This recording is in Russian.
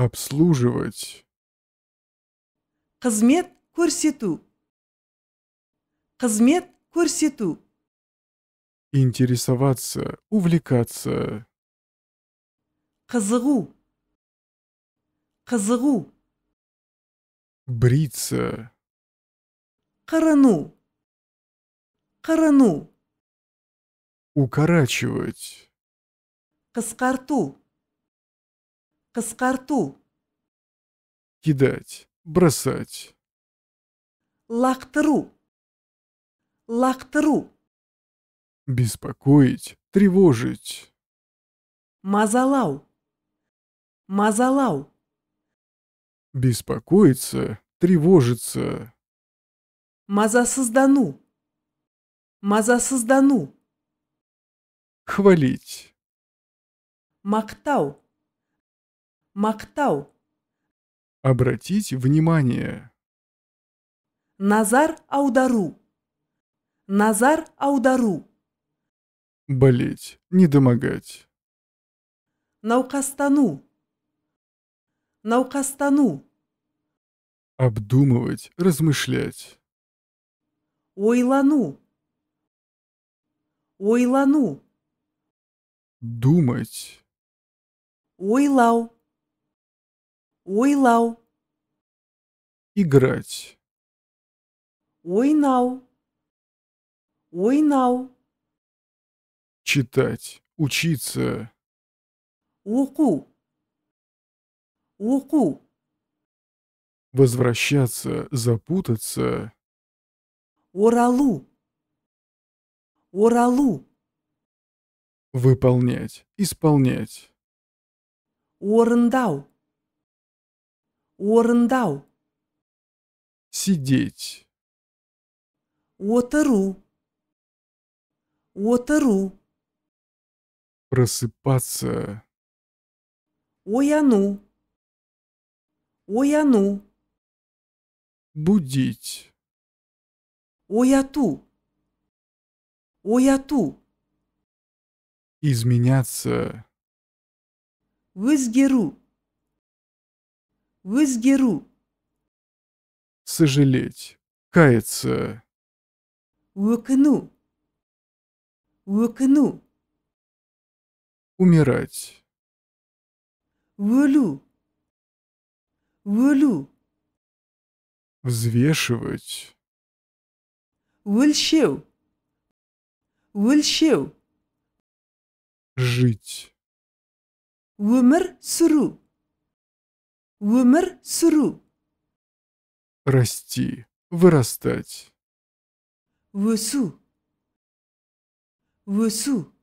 Обслуживать. Қызмет көрсету. Қызмет көрсету. Интересоваться, увлекаться. Қызығу. Қызығу. Бриться. Қырыну. Қырыну. Укорачивать. Қысқарту. Қысқарту. Кидать. Бросать. Лақтыру. Лақтыру. Беспокоить. Тревожить. Мазалау. Мазалау. Беспокоиться. Тревожиться. Мазасыздану. Мазасыздану. Хвалить. Мақтау. Мақтау. Обратить внимание. Назар аудару. Назар аудару. Болеть. Недомогать. Науқастану. Науқастану. Обдумывать. Размышлять. Ойлану. Ойлану. Думать. Ойлау. Ойлау. Играть. Ойнау. Ойнау. Читать. Учиться. Оқу. Оқу. Возвращаться. Запутаться. Оралу. Оралу. Выполнять. Исполнять. Орындау. Орындау. Сидеть. Отыру. Отыру. Просыпаться. Ояну. Ояну. Будить. Ояту. Ояту. Изменяться. Өзгеру. Өзгеру. Сожалеть. Каяться. Өкіну. Өкіну. Умирать. Өлу. Өлу. Взвешивать. Өлшеу. Өлшеу. Жить. Өмір сүру. Өмір сүру. Расти. Вырастать. Өсу. Өсу.